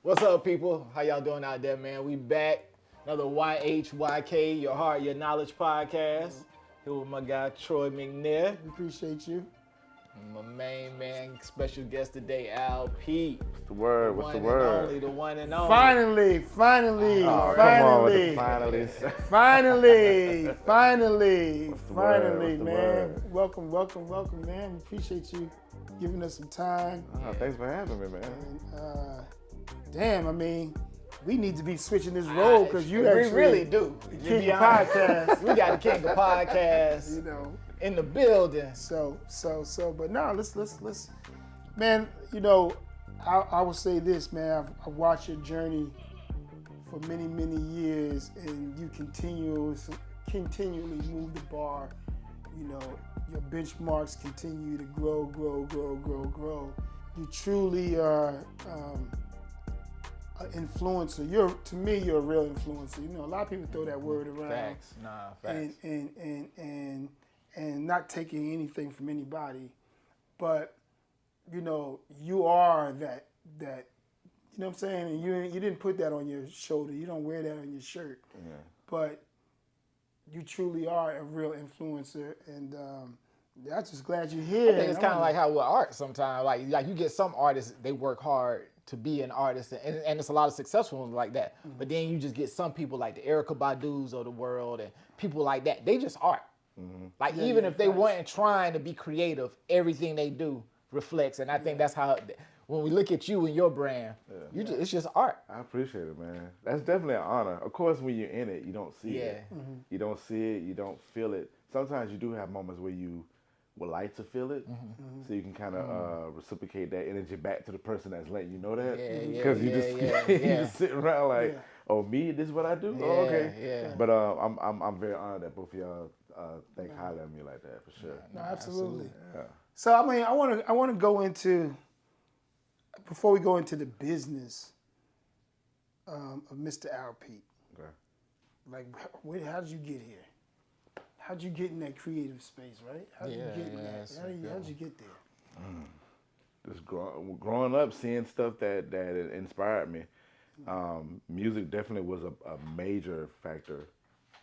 What's up, people? How y'all doing out there, man? We back. Another YHYK, Your Heart, Your Knowledge podcast. Here with my guy, Troy McNair. We appreciate you. My main man, special guest today, Al Pete. What's the word? What's the word? The one and only. Finally. Oh, come on with the finally. Finally, the man. word? Welcome, man. We appreciate you giving us some time. Oh, thanks for having me, man. And damn, I mean, we need to be switching this role because you we actually really do. the To king be of honest. podcast. We got the king of podcasts You know. in the building. So, but no, let's, man. You know, I will say this, man. I've watched your journey for many years, and you continually move the bar. You know, your benchmarks continue to grow. You truly are an influencer. To me, you're a real influencer. You know, a lot of people throw that word around. Facts. Facts. And not taking anything from anybody, but you know, you are that you know what I'm saying, and you didn't put that on your shoulder, you don't wear that on your shirt, but you truly are a real influencer, and I'm just glad you're here. I think it's kind of like how with art sometimes, like you get some artists, they work hard to be an artist, and it's a lot of successful ones like that, but then you just get some people like the Erykah Badu's of the world and people like that, they just art. Like even if they weren't trying to be creative, everything they do reflects, and I think that's how. When we look at you and your brand, it's just art. I appreciate it, man. That's definitely an honor. Of course, when you're in it, you don't see it. You don't see it. You don't feel it. Sometimes you do have moments where you would like to feel it, so you can kind of reciprocate that energy back to the person that's letting you know that. Because you just sit around like, oh, me, this is what I do. Yeah, Oh, okay. yeah. But I'm very honored that both of y'all think highly of me like that, for sure. No, absolutely. Yeah. So I mean, I want to go into, before we go into the business of Mr. Al Pete. Okay. Like, how did you get here? How'd you get in that creative space, right? How'd you get in that? How'd you get there? Just growing up, seeing stuff that inspired me. Music definitely was a major factor.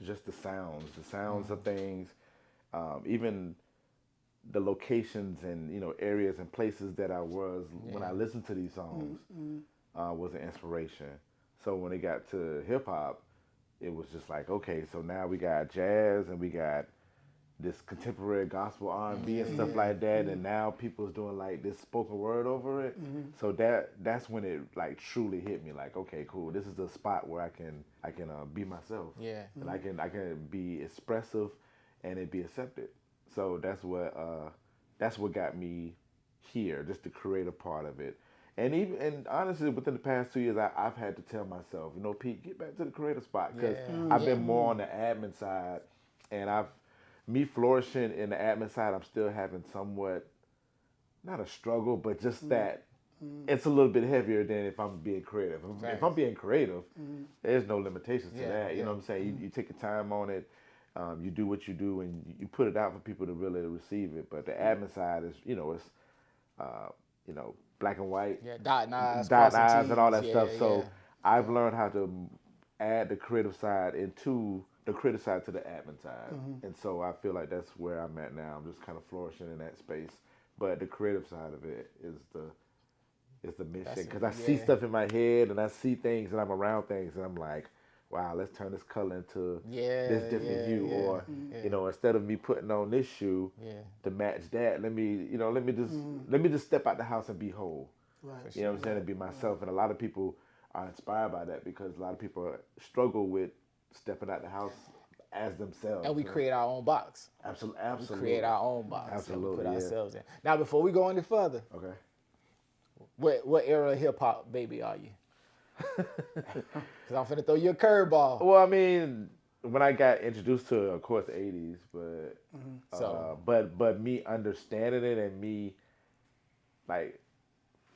Just the sounds of things, even the locations and areas and places that I was when I listened to these songs was an inspiration. So when it got to hip hop, it was just like, okay, so now we got jazz and we got this contemporary gospel R&B and stuff like that, and now people's doing like this spoken word over it. So that's when it like truly hit me. Like, okay, cool. This is a spot where I can be myself. Yeah. And I can be expressive, and it be accepted. So that's what got me here, just the creative part of it. And honestly, within the past 2 years, I've had to tell myself, Pete, get back to the creative spot, because I've been more on the admin side, and me flourishing in the admin side, I'm still having somewhat, not a struggle, but just that it's a little bit heavier than if I'm being creative. If I'm being creative, there's no limitations to that. You know what I'm saying? You take your time on it, you do what you do, and you put it out for people to really receive it. But the admin side is, it's, black and white. Yeah, dot and I's, and all that stuff. So yeah. I've learned how to add the creative side into the creative side to the admin side. And so I feel like that's where I'm at now. I'm just kind of flourishing in that space. But the creative side of it is the mission. Because I see stuff in my head, and I see things, and I'm around things, and I'm like, wow, let's turn this color into this different hue. Or, instead of me putting on this shoe to match that, let me just step out the house and be whole. Right. You know what I'm saying? And be myself. And a lot of people are inspired by that, because a lot of people struggle with stepping out the house as themselves. And we create our own box. Absolutely. We create our own box. Absolutely. And we put ourselves in. Now, before we go any further, Okay. what era of hip hop baby are you? Because I'm finna throw you a curveball. Well, I mean, when I got introduced to it, of course, 80s, but but me understanding it and me like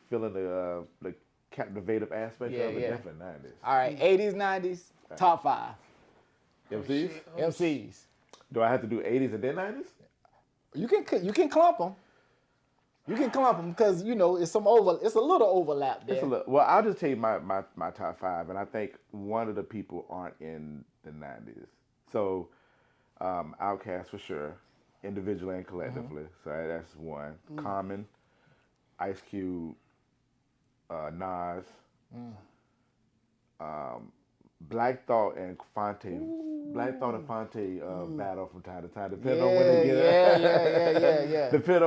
feeling the captivative aspect of it, definitely 90s. All right, 80s, 90s, top 5. MCs? MCs. Do I have to do 80s and then 90s? You can clump them. You can clump them because it's a little overlap there. Well, I'll just tell you my top 5, and I think one of the people aren't in the 90s. So, Outkast for sure, individually and collectively. So that's one. Common, Ice Cube, Nas, Black Thought and Fonte. Black Thought and Fonte battle from time to time, depending on when they get. Yeah. Depending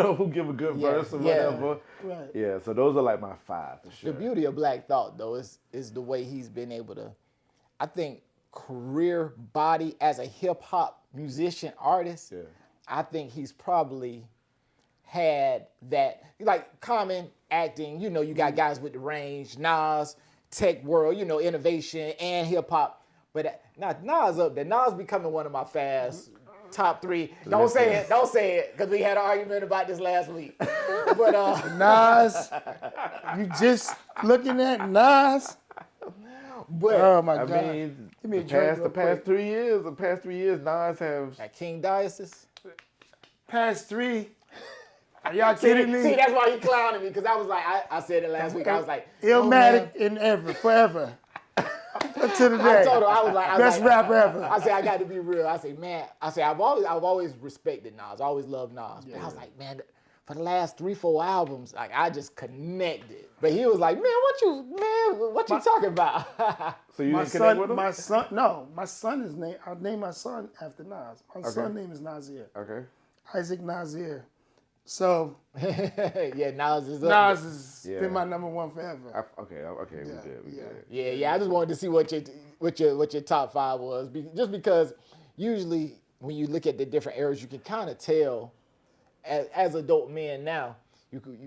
on who give a good verse or whatever. Right. Yeah, so those are like my 5 for sure. The beauty of Black Thought, though, is the way he's been able to, I think, career body as a hip hop musician artist. Yeah. I think he's probably had that, like Common acting. You got guys with the range, Nas, tech world, innovation and hip hop. But Nas up there. Nas becoming one of my top 3. Don't say it, because we had an argument about this last week. But Nas, you just looking at Nas. But Oh my I God! mean, Give me a drink the past 3 years, Nas have. at King Diocese. Past 3. Are y'all kidding me? See, that's why he clowning me, because I was like, I said it last week. I was like, Illmatic in ever, forever. Up to the day. I told her, I was like, Best rapper ever. I said, I got to be real. I said, man, I've always respected Nas. I always loved Nas. But I was like, man, for the last 3-4 albums, like I just connected. But he was like, man, what you talking about? So you My didn't connect son, with him? my son is named. I named my son after Nas. My son's name is Nasir. Okay. Isaac Nasir. So Yeah, Nas is up. Nas has Yeah. been my number 1 forever. Okay, we good. Yeah. I just wanted to see what your top 5 was, just because usually when you look at the different eras, you can kind of tell as adult men now.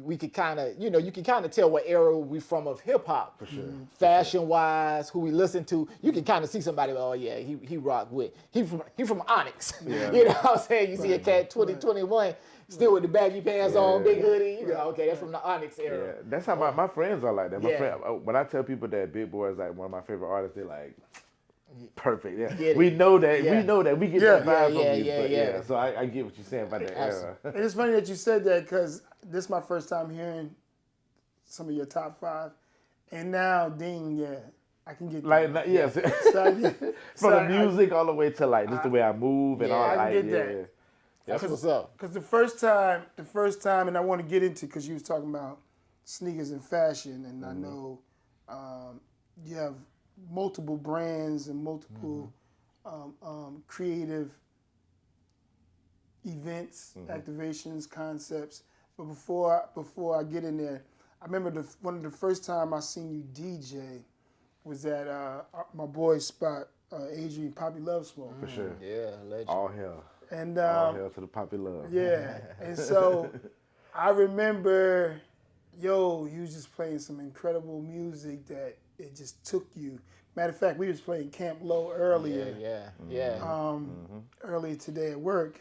We could kind of, you can kind of tell what era we from of hip hop. For sure. Fashion wise, who we listen to, you can kind of see somebody. Oh yeah, he rock with. He from Onyx. Yeah. You know what I'm saying? You see a cat 2021 still with the baggy pants on, big hoodie. You go, okay, that's from the Onyx era. Yeah, that's how my friends are like that. My Yeah. friend, when I tell people that Big Boy is like one of my favorite artists, they're like, perfect. Yeah, Get it. we know that. Yeah. We know that. We get Yeah. that vibe from you. Yeah, But yeah. So I get what you're saying about that era. And it's funny that you said that because this is my first time hearing some of your top 5, and now Dean, I can get Like, that. yes, So I get- from so the I- music all the way to like just the way I move and all. I Like, get that. That's what's up. Because the first time, and I want to get into, because you was talking about sneakers and fashion, and I know you have multiple brands and multiple creative events, activations, concepts. But before I get in there, I remember one of the first time I seen you DJ was at my boy's spot, Adrian Poppy Love Smoke. For sure. Yeah, legend. All hell. And All hell to the Poppy Love. yeah, and so I remember, you was just playing some incredible music that it just took you. Matter of fact, we was playing Camp Low earlier, earlier today at work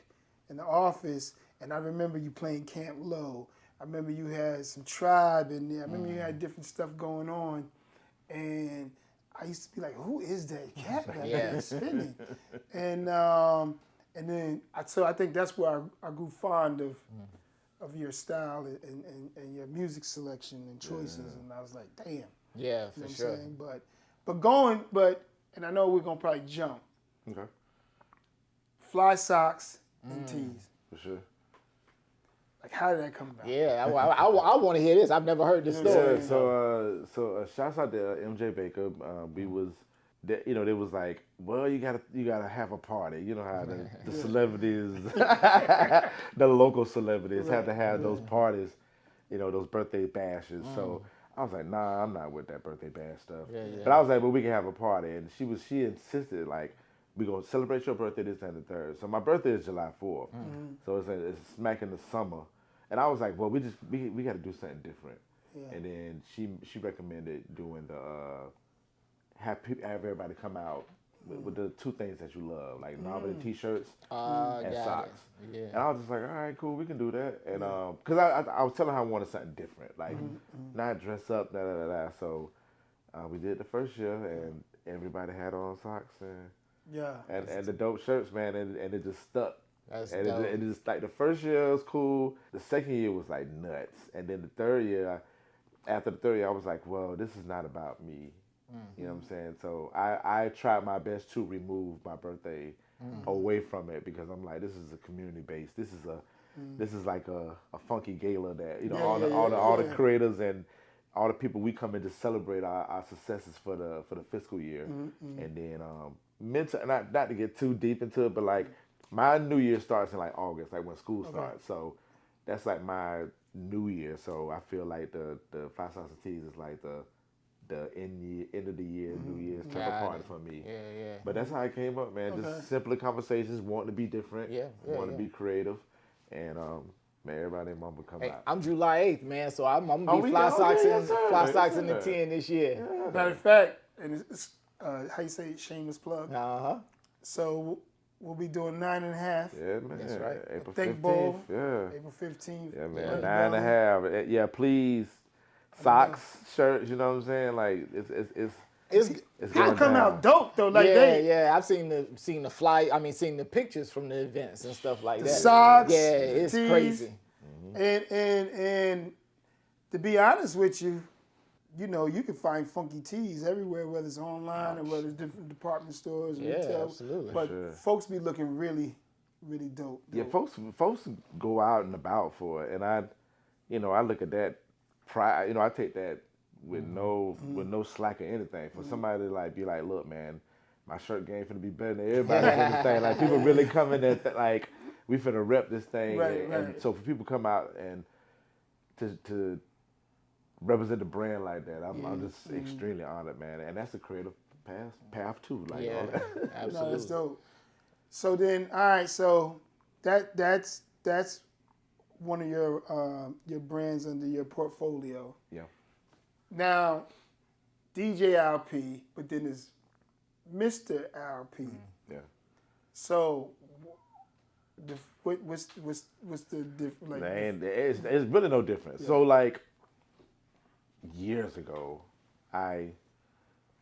in the office, and I remember you playing Camp Low. I remember you had some Tribe in there. I remember you had different stuff going on, and I used to be like, "Who is that cat that's spinning?" And then I think that's where I grew fond of your style and your music selection and choices, and I was like, "Damn." Yeah, You for know what sure. I'm saying? And I know we're gonna probably jump. Okay. Fly socks and tees. For sure. Like, how did that come about? Yeah, I want to hear this. I've never heard this story. Yeah, so shouts out to MJ Baker. We was, they was like, well, you gotta have a party. You know how the celebrities, the local celebrities have to have those parties, those birthday bashes. So I was like, nah, I'm not with that birthday bash stuff. Yeah. But I was like, well, we can have a party, and she insisted like, we gonna celebrate your birthday this and the third. So my birthday is July 4th. So it's smack in the summer. And I was like, well, we got to do something different. Yeah. And then she recommended doing the have everybody come out with the two things that you love, like novelty T-shirts and got socks. it. Yeah. And I was just like, all right, cool, we can do that. And because I was telling her I wanted something different, like not dress up, da da da da. So we did the first year, and everybody had on socks and Yeah. the dope shirts, man, and it just stuck. That's And dope. it is like the first year was cool. The second year was like nuts. And then the third year, after the third year, I was like, well, this is not about me. You know what I'm saying? So I tried my best to remove my birthday away from it because I'm like, this is a community base. This is like a funky gala that all the creators and all the people we come in to celebrate our successes for the fiscal year. And then mental, not to get too deep into it, but like my new year starts in like August, like when school starts. So that's like my new year. So I feel like the Fly Sauce and Teas is like the end of the year, New Year's type of party for me. Yeah. But that's how it came up, man. Just simpler conversations, wanting to be different, wanting to be creative, and man, everybody and mama come out. I'm July 8th, man, so I'm gonna be Fly Socks in the 10 this year. Yeah. Matter of fact, and it's how you say shameless plug. So we'll be doing 9.5. Yeah, man. That's right. April Think 15th. Bowl. Yeah. April 15th. Yeah, man. 9.5. Yeah, please. Socks, shirts. You know what I'm saying? Like it's It'll come out dope though. Like I've seen the fly. I mean, seen the pictures from the events and stuff like that. Socks. Yeah, it's tees, crazy. And to be honest with you, you know, you can find funky tees everywhere, whether it's online or whether it's different department stores, retail. Absolutely. But folks be looking really, really dope. Yeah, folks go out and about for it, and I look at that pride. I take that with no slack or anything. For somebody to like be like, look, man, my shirt game finna be better than everybody in this thing. Like people really coming at like we finna rep this thing, and so for people to come out and to represent the brand like that, I'm just extremely honored, man. And that's a creative path too. Like, absolutely. No, that's dope. So then, all right, so that's one of your brands under your portfolio. Yeah. Now, DJ LP, but then there's Mr. LP. Yeah. So, what's the difference? Like, Man, it's really no difference. So like years ago, I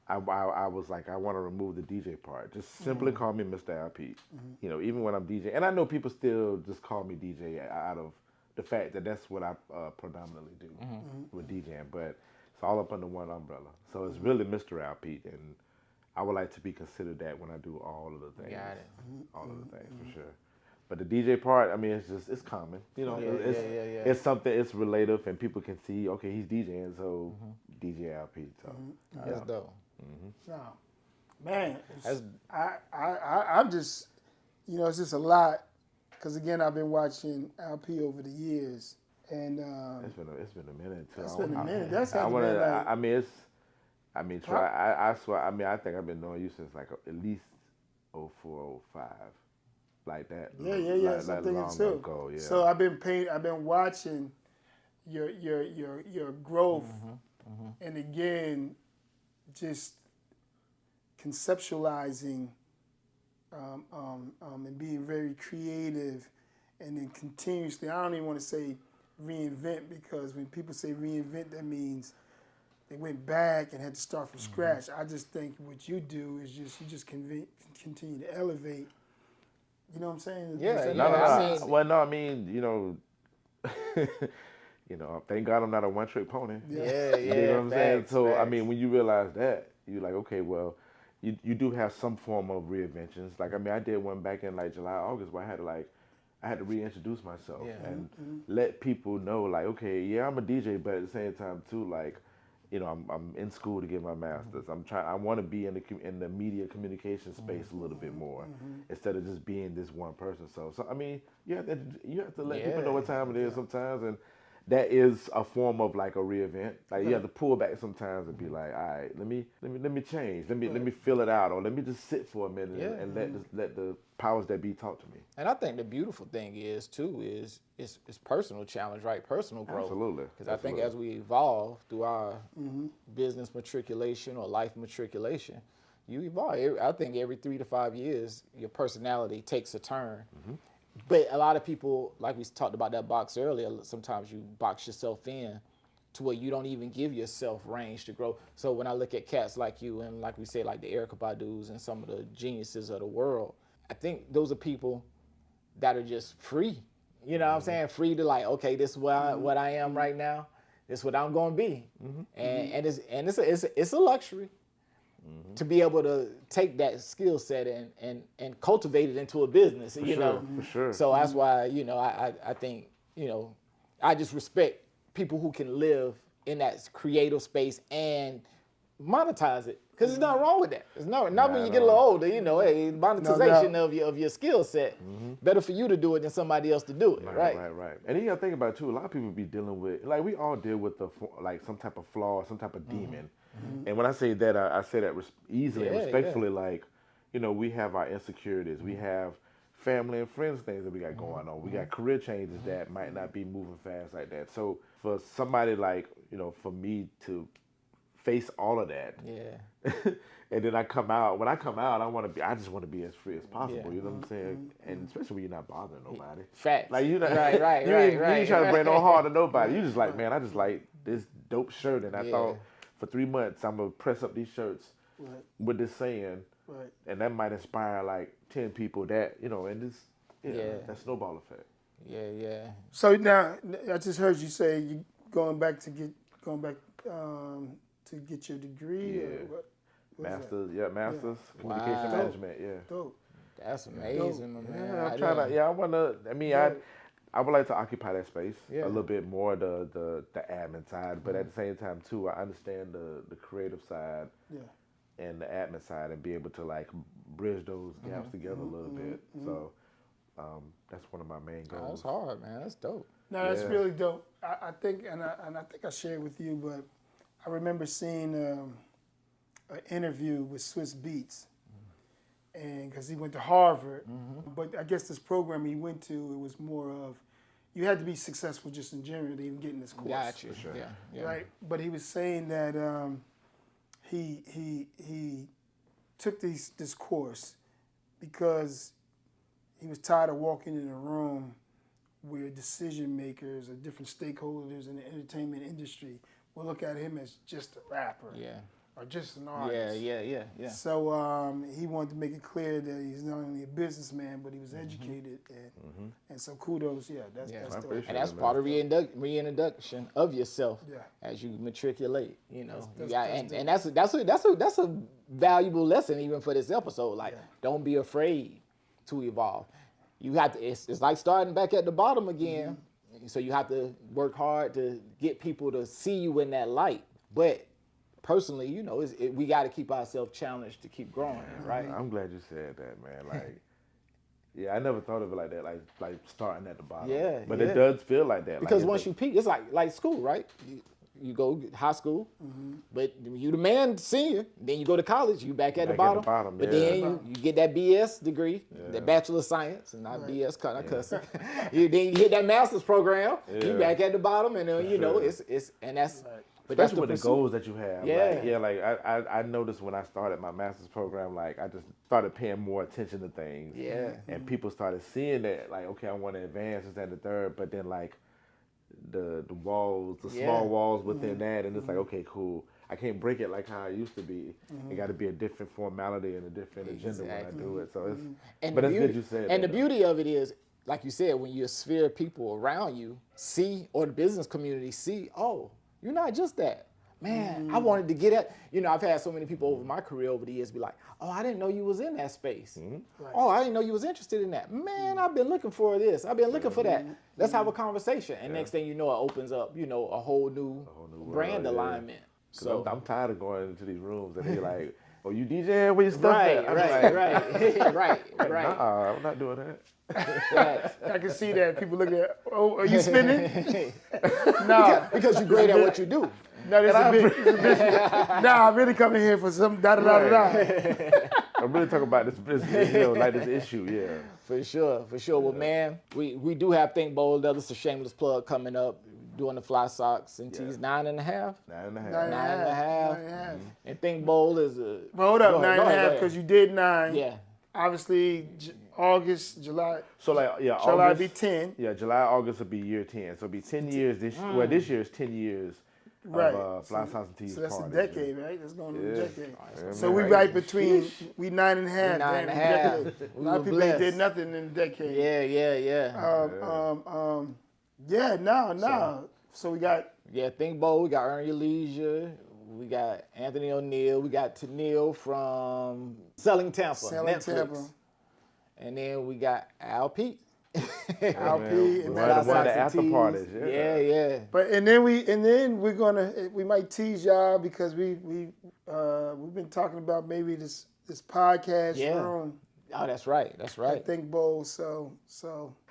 was like, I want to remove the DJ part. Just simply call me Mr. LP. You know, even when I'm DJing. And I know people still just call me DJ out of the fact that that's what I predominantly do with DJing. But it's all up under one umbrella. So it's really Mr. LP. And I would like to be considered that when I do all of the things. Got it. All of the things, for sure. But the DJ part, I mean, it's common. You know, it's something, it's relative, and people can see, okay, he's DJing, so DJ LP. So That's dope. no, man, I'm just, you know, it's just a lot. Because again, I've been watching LP over the years, and it's been a minute too. It's been a minute. That's I how want to. like, I swear. I mean, I think I've been knowing you since like at least 04, 05, like that. Yeah. Like Something long too. ago. Yeah. So I've been watching your growth, and again, just conceptualizing and being very creative, and then continuously. I don't even want to say reinvent, because when people say reinvent, that means they went back and had to start from scratch. I just think what you do is you just continue to elevate. You know what I'm saying? Yeah. No. I mean, you know, thank God I'm not a one-trick pony. Yeah. You know what I'm saying? So facts. I mean, when you realize that, you're like, okay, well, you do have some form of reinventions. Like, I mean, I did one back in like July, August, where I had to reintroduce myself and let people know, like, okay, yeah, I'm a DJ, but at the same time too, like, you know, I'm in school to get my master's. I want to be in the media communication space a little bit more instead of just being this one person. So I mean, you have to let people know what time it is sometimes, and that is a form of like a reinvent. Like you have to pull back sometimes and be like, all right, let me change. Let me fill it out, or let me just sit for a minute and let the powers that be talk to me. And I think the beautiful thing is it's personal challenge, right? Personal growth. Absolutely. Because I think as we evolve through our business matriculation or life matriculation, you evolve. I think every 3 to 5 years, your personality takes a turn. But a lot of people, like we talked about that box earlier, sometimes you box yourself in to where you don't even give yourself range to grow. So when I look at cats like you and like we say, like the Erykah Badu's and some of the geniuses of the world, I think those are people that are just free. You know what I'm saying? Free to like, okay, this is what I am right now. This is what I'm gonna be. And it's a luxury to be able to take that skill set and cultivate it into a business. For sure. So that's why, I think, I just respect people who can live in that creative space and monetize it. Because there's nothing wrong with that. There's not when you get a little older, hey, monetization of your skill set. Better for you to do it than somebody else to do it, right? Right. And you gotta think about it too. A lot of people be dealing with, like, we all deal with some type of flaw, some type of demon. And when I say that, I say that easily and respectfully. Like, we have our insecurities. We have family and friends things that we got going on. We got career changes that might not be moving fast like that. So for somebody like, for me to face all of that. Yeah. And then I come out. When I come out, I just want to be as free as possible. Yeah. You know what I'm saying? And especially when you're not bothering nobody. Facts. Like, you right. You ain't trying to bring no harm to nobody. You just like, man, I just like this dope shirt, and I thought for 3 months I'm gonna press up these shirts with this saying, and that might inspire like 10 people that and this that snowball effect. Yeah. So now I just heard you say you going back to get your degree. Yeah. Or Masters, masters, communication management, Dope. That's amazing, my man. Yeah, I'm trying to. I would like to occupy that space a little bit more, the admin side, but at the same time too, I understand the creative side and the admin side, and be able to like bridge those gaps together a little bit. So that's one of my main goals. That's hard, man. That's dope. No, that's really dope. I think, and I think I shared with you, but I remember seeing an interview with Swiss Beats, and because he went to Harvard, but I guess this program he went to, it was more of, you had to be successful just in general to even get in this course. Gotcha. Sure. Yeah. Right, but he was saying that he took this course because he was tired of walking in a room where decision makers or different stakeholders in the entertainment industry will look at him as just a rapper. Yeah. Or just an artist. Yeah. So he wanted to make it clear that he's not only a businessman, but he was educated, and so kudos. Yeah, that's dope. And that's part of reintroduction of yourself as you matriculate. That's a valuable lesson even for this episode. Like, don't be afraid to evolve. You have to. It's like starting back at the bottom again. So you have to work hard to get people to see you in that light, but personally, we got to keep ourselves challenged to keep growing, right? I'm glad you said that, man. Like, I never thought of it like that, like starting at the bottom. Yeah, but it does feel like that. Because once you peak, it's like school, right? You go high school, but you the man senior. Then you go to college, you back at the bottom. But then you get that BS degree, that Bachelor of Science, and not BS, not cussing. Then you hit that master's program, you back at the bottom, and it's and that's. But especially with the goals that you have. Yeah. Like I noticed when I started my master's program, like I just started paying more attention to things. Yeah. And people started seeing that, like, okay, I want to advance, this, that, and the third, but then like the walls, the small walls within that, and it's like, okay, cool. I can't break it like how it used to be. It got to be a different formality and a different agenda when I do it. So it's, but it's good you said that. And the beauty of it is, like you said, when your sphere of people around you see, or the business community see, oh, you're not just that. Man, I wanted to get at, I've had so many people over my career over the years be like, oh, I didn't know you was in that space. Right. Oh, I didn't know you was interested in that. Man, I've been looking for this. I've been looking for that. Let's have a conversation. And next thing you know, it opens up, a whole new brand alignment. So I'm tired of going into these rooms and they're like, oh, you DJing? Where your stuff at? Right. Nah, I'm not doing that. I can see that. People look at, oh, are you spinning? Because you're great at what you do. No, this is a bit. I really come in here for some da-da-da-da-da. I'm really talking about this, like this issue, yeah. For sure. Well, man, we do have Think Bold. That's a shameless plug coming up. Doing the fly socks and tees, 9.5. 9.5. And Think Bold is a. Well, hold up, 9.5 because you did 9. Yeah. Obviously, August, July. So like, July be 10. Yeah, July, August will be year 10. So it'll be 10 years this. Well, this year is 10 years Right. Fly Sauce and Tea's So that's parties. a decade, right? That's going to be a Yeah. decade. Yeah, So man. we right between, we 9.5. We 9.5. damn, decade. A We lot of were people ain't did blessed. nothing in a decade. Yeah. No. So we got Yeah, Think Bold, we got Earn Your Leisure, we got Anthony O'Neill, we got Tennille from Selling Tampa, Netflix. Tampa. And then we got Al Pete. Al Man, P. and one of the Socks and after tees. parties. Yeah. But and then we might tease y'all because we've been talking about maybe this podcast room. Oh, that's right. I think Bold. So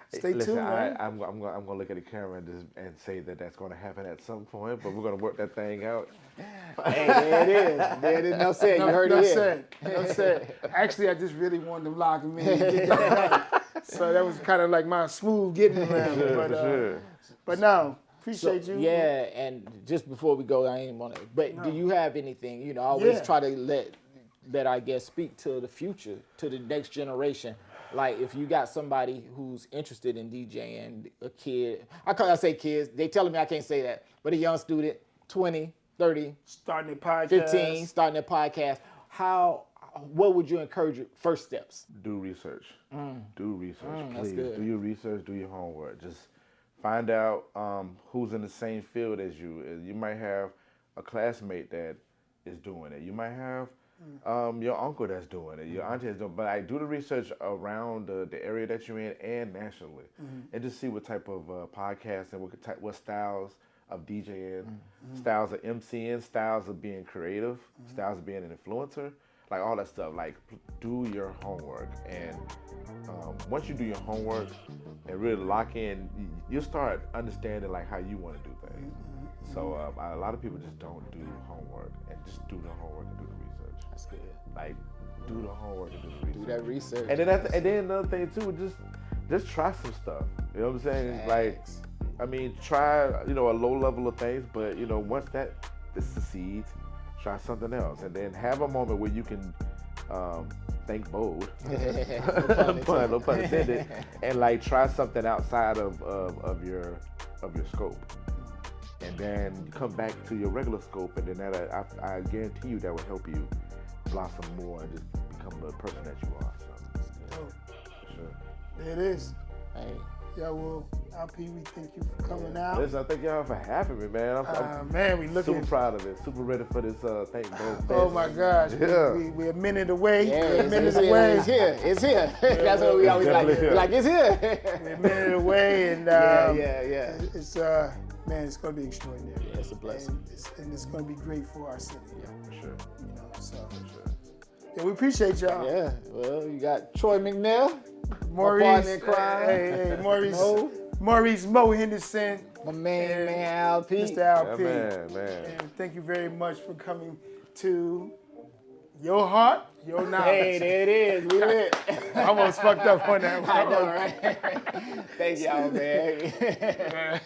stay Listen, tuned, man. I'm gonna look at the camera and say that that's gonna happen at some point, but we're gonna work that thing out. Hey, there it is. There it is. No said. You heard it here. No said. Actually, I just really wanted to lock him in and get that done. So that was kind of like my smooth getting around. Sure. But no, appreciate you. Yeah, and just before we go, I ain't want to. But do you have anything? You know, I always try to let our guests speak to the future, to the next generation. Like if you got somebody who's interested in DJing, a kid, I say kids, they telling me I can't say that, but a young student, 20, 30, starting a podcast. 15, starting a podcast, what would you encourage your first steps? Do research. Do research, that's please. good. Do your research. Do your homework. Just find out who's in the same field as you. You might have a classmate that is doing it. You might have your uncle that's doing it. Your auntie is doing it. But I do the research around the area that you're in and nationally, and just see what type of podcasts and what styles of DJing, styles of MCing, styles of being creative, styles of being an influencer. Like all that stuff, like do your homework, and once you do your homework and really lock in, you start understanding like how you want to do things. So a lot of people just don't do homework, and just do the homework and do the research. That's good. Like do the homework and do the research. Do that research. And then another thing too, just try some stuff. You know what I'm saying? Like, I mean, try a low level of things, but once this succeeds, try something else, and then have a moment where you can think bold, no pun intended, and like try something outside of your scope, and then come back to your regular scope, and then I guarantee you that will help you blossom more and just become the person that you are. So, sure. There it is. Hey. Yeah, well, LP, we thank you for coming out. Listen, I thank y'all for having me, man. I'm man, we looking super proud of it. Super ready for this Thank Bold Fest. Oh my gosh. Yeah. We're a minute away. Yeah, we're a minute it's away. here. It's here. That's what we always like. Definitely Like, it's here. We're a minute away, and yeah. it's man, it's going to be extraordinary. Yeah, it's a blessing. And it's going to be great for our city. Yeah, for sure. So For sure. yeah, we appreciate y'all. Yeah. Well, you got Troy McNair, Maurice, my partner in crime. hey, Maurice, Mo. Maurice Mo Henderson, My man, Al P. Mr. Al P. Man. And thank you very much for coming to Your Heart, Your Knowledge. Hey, there it is. We lit. I almost fucked up on that one. I know, right? Thank y'all, man.